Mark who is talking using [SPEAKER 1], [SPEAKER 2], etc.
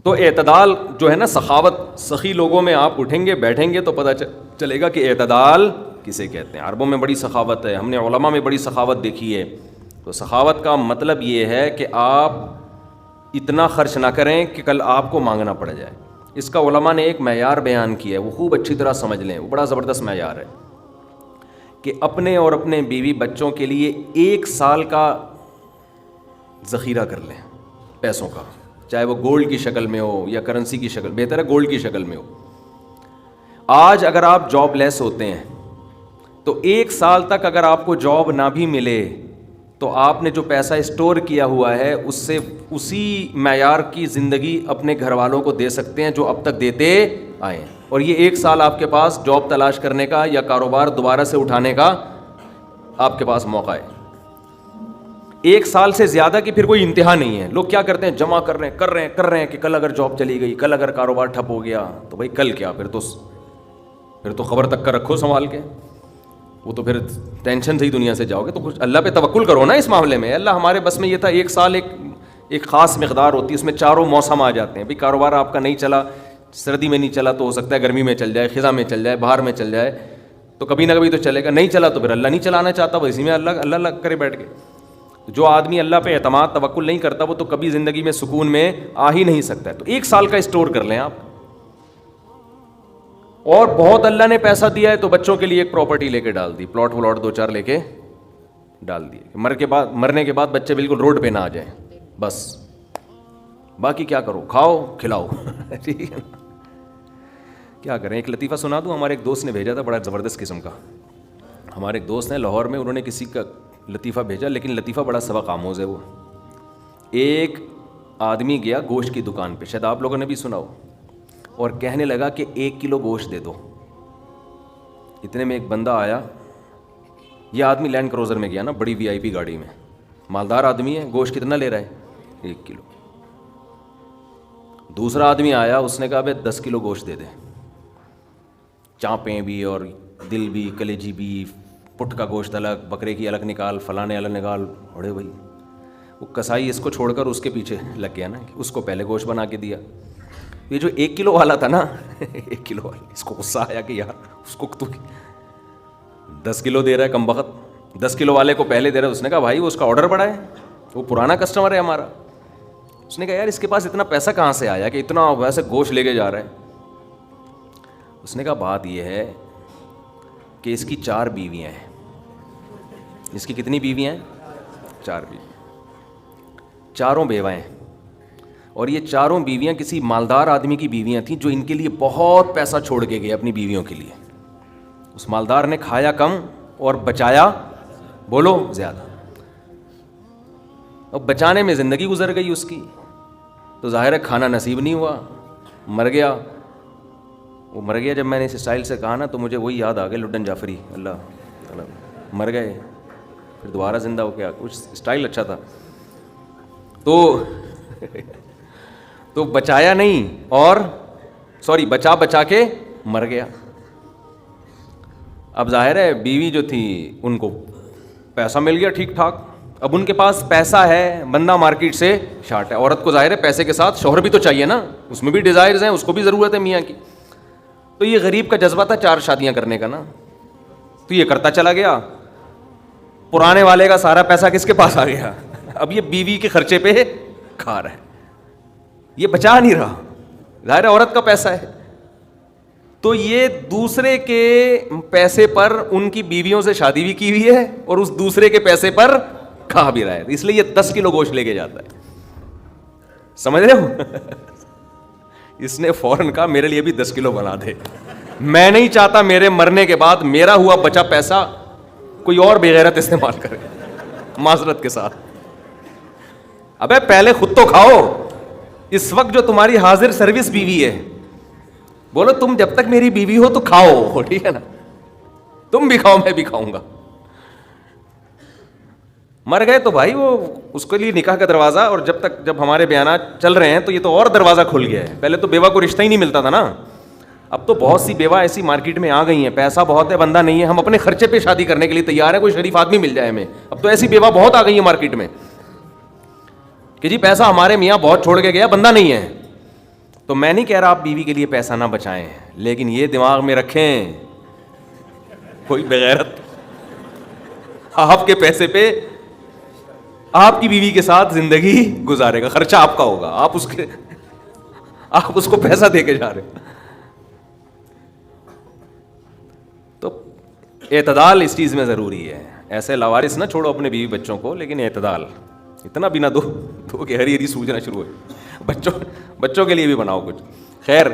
[SPEAKER 1] تو اعتدال جو ہے نا، سخاوت، سخی لوگوں میں آپ اٹھیں گے بیٹھیں گے تو پتہ چلے گا کہ اعتدال کسے کہتے ہیں. عربوں میں بڑی سخاوت ہے, ہم نے علماء میں بڑی سخاوت دیکھی ہے. تو سخاوت کا مطلب یہ ہے کہ آپ اتنا خرچ نہ کریں کہ کل آپ کو مانگنا پڑ جائے. اس کا علماء نے ایک معیار بیان کیا ہے, وہ خوب اچھی طرح سمجھ لیں, وہ بڑا زبردست معیار ہے کہ اپنے اور اپنے بیوی بچوں کے لیے 1 سال کا ذخیرہ کر لیں پیسوں کا, چاہے وہ گولڈ کی شکل میں ہو یا کرنسی کی شکل, بہتر ہے گولڈ کی شکل میں ہو. آج اگر آپ جاب لیس ہوتے ہیں تو 1 سال تک اگر آپ کو جاب نہ بھی ملے تو آپ نے جو پیسہ اسٹور کیا ہوا ہے اس سے اسی معیار کی زندگی اپنے گھر والوں کو دے سکتے ہیں جو اب تک دیتے آئے ہیں. اور یہ 1 سال آپ کے پاس جاب تلاش کرنے کا یا کاروبار دوبارہ سے اٹھانے کا آپ کے پاس موقع ہے. 1 سال سے زیادہ کی پھر کوئی انتہا نہیں ہے. لوگ کیا کرتے ہیں, جمع کر رہے ہیں کہ کل اگر جاب چلی گئی, کل اگر کاروبار ٹھپ ہو گیا تو بھائی کل کیا, پھر تو خبر تک کا رکھو سنبھال کے, وہ تو پھر ٹینشن سے ہی دنیا سے جاؤ گے. تو کچھ اللہ پہ توکل کرو نا اس معاملے میں. اللہ ہمارے بس میں یہ تھا 1 سال ایک خاص مقدار ہوتی ہے, اس میں چاروں موسم آ جاتے ہیں. بھائی کاروبار آپ کا نہیں چلا, سردی میں نہیں چلا تو ہو سکتا ہے گرمی میں چل جائے, خزاں میں چل جائے, باہر میں چل جائے, تو کبھی نہ کبھی تو چلے گا. نہیں چلا تو پھر اللہ نہیں چلانا چاہتا, وہ اسی میں اللہ کرے بیٹھ کے. جو آدمی اللہ پہ اعتماد توکل نہیں کرتا وہ تو کبھی زندگی میں سکون میں آ ہی نہیں سکتا ہے. تو 1 سال کا اسٹور کر لیں آپ. اور بہت اللہ نے پیسہ دیا ہے تو بچوں کے لیے ایک پراپرٹی لے کے ڈال دی, پلاٹ 2-4 لے کے ڈال دیے, مرنے کے بعد بچے بالکل روڈ پہ نہ آ جائیں. بس باقی کیا کرو, کھاؤ کھلاؤ. ٹھیک ہے, کیا کریں. ایک لطیفہ سنا دوں, ہمارے ایک دوست نے بھیجا تھا بڑا زبردست قسم کا. ہمارے ایک دوست ہیں لاہور میں, انہوں نے کسی کا لطیفہ بھیجا, لیکن لطیفہ بڑا سبق آموز ہے. وہ ایک آدمی گیا گوشت کی دکان پہ, شاید آپ لوگوں نے بھی سنا ہو, اور کہنے لگا کہ 1 کلو گوشت دے دو. اتنے میں ایک بندہ آیا, یہ آدمی لینڈ کروزر میں گیا نا, بڑی VIP گاڑی میں, مالدار آدمی ہے. گوشت کتنا لے رہا ہے, 1 کلو. دوسرا آدمی آیا, اس نے کہا بھائی 10 کلو گوشت دے دے, چانپیں بھی اور دل بھی, کلیجی بھی, پٹ کا گوشت الگ, بکرے کی الگ نکال, فلانے الگ نکال. اڑے بھائی, وہ کسائی اس کو چھوڑ کر اس کے پیچھے لگ گیا نا, اس کو پہلے گوشت بنا کے دیا. یہ جو 1 کلو والا تھا نا, 1 کلو والا, اس کو غصہ آیا کہ یار اس کو تو 10 کلو دے رہا ہے کم بخت, 10 کلو والے کو پہلے دے رہا ہے. اس نے کہا بھائی وہ اس کا آرڈر بڑا ہے, وہ پرانا کسٹمر ہے ہمارا. اس نے کہا یار اس کے پاس اتنا پیسہ کہاں سے آیا کہ اتنا ویسے گوشت لے کے جا رہا ہے. اس نے کہا بات یہ ہے کہ اس کی 4 بیویاں ہیں. اس کی کتنی بیویاں ہیں, 4 بیوی, چاروں بیوہ ہیں. اور یہ چاروں بیویاں کسی مالدار آدمی کی بیویاں تھیں جو ان کے لیے بہت پیسہ چھوڑ کے گئے اپنی بیویوں کے لیے. اس مالدار نے کھایا کم اور بچایا بولو زیادہ. اب بچانے میں زندگی گزر گئی اس کی, تو ظاہر ہے کھانا نصیب نہیں ہوا, مر گیا. وہ مر گیا جب میں نے اس اسٹائل سے کہا نا تو مجھے وہی یاد آ گیا, لڈن جعفری, اللہ مر گئے پھر دوبارہ زندہ ہو گیا. کچھ اسٹائل اچھا تھا. تو بچایا نہیں, اور بچا کے مر گیا. اب ظاہر ہے بیوی جو تھی ان کو پیسہ مل گیا ٹھیک ٹھاک. اب ان کے پاس پیسہ ہے, بندہ مارکیٹ سے شارٹ ہے. عورت کو ظاہر ہے پیسے کے ساتھ شوہر بھی تو چاہیے نا, اس میں بھی ڈیزائرز ہیں, اس کو بھی ضرورت ہے میاں کی. تو یہ غریب کا جذبہ تھا 4 شادیاں کرنے کا نا, تو یہ کرتا چلا گیا. پرانے والے کا سارا پیسہ کس کے پاس آ گیا, اب یہ بیوی کے خرچے پہ کھا رہا ہے, یہ بچا نہیں رہا. ظاہر عورت کا پیسہ ہے, تو یہ دوسرے کے پیسے پر ان کی بیویوں سے شادی بھی کی ہوئی ہے اور اس دوسرے کے پیسے پر کھا بھی رہا ہے. اس لیے یہ 10 کلو گوشت لے کے جاتا ہے. سمجھ رہے ہو, اس نے فوراً کہا میرے لیے بھی 10 کلو بنا دے. میں نہیں چاہتا میرے مرنے کے بعد میرا ہوا بچا پیسہ کوئی اور بغیرت استعمال کرے, معذرت کے ساتھ. ابے پہلے خود تو کھاؤ. اس وقت جو تمہاری حاضر سروس بیوی ہے, بولو تم جب تک میری بیوی ہو تو کھاؤ, ٹھیک ہے نا, تم بھی کھاؤ میں بھی کھاؤں گا. مر گئے تو بھائی وہ اس کے لیے نکاح کا دروازہ, اور جب ہمارے بیانات چل رہے ہیں تو یہ تو اور دروازہ کھل گیا ہے. پہلے تو بیوہ کو رشتہ ہی نہیں ملتا تھا نا, اب تو بہت سی بیوہ ایسی مارکیٹ میں آ گئی ہیں, پیسہ بہت ہے, بندہ نہیں ہے, ہم اپنے خرچے پہ شادی کرنے کے لیے تیار ہیں, کوئی شریف آدمی مل جائے ہمیں. اب تو ایسی بیوہ بہت آ گئی ہیں مارکیٹ میں کہ جی پیسہ ہمارے میاں بہت چھوڑ کے گیا, بندہ نہیں ہے. تو میں نہیں کہہ رہا آپ بیوی کے لیے پیسہ نہ بچائیں، لیکن یہ دماغ میں رکھیں کوئی بغیرت آپ کے پیسے پہ آپ کی بیوی کے ساتھ زندگی گزارے گا، خرچہ آپ کا ہوگا، آپ اس کو پیسہ دے کے جا رہے ہیں. تو اعتدال اس چیز میں ضروری ہے. ایسے لاوارث نہ چھوڑو اپنے بیوی بچوں کو، لیکن اعتدال. اتنا بھی نہ دو کہ ہری ہری سوجنا شروع ہو. بچوں کے لیے بھی بناؤ کچھ. خیر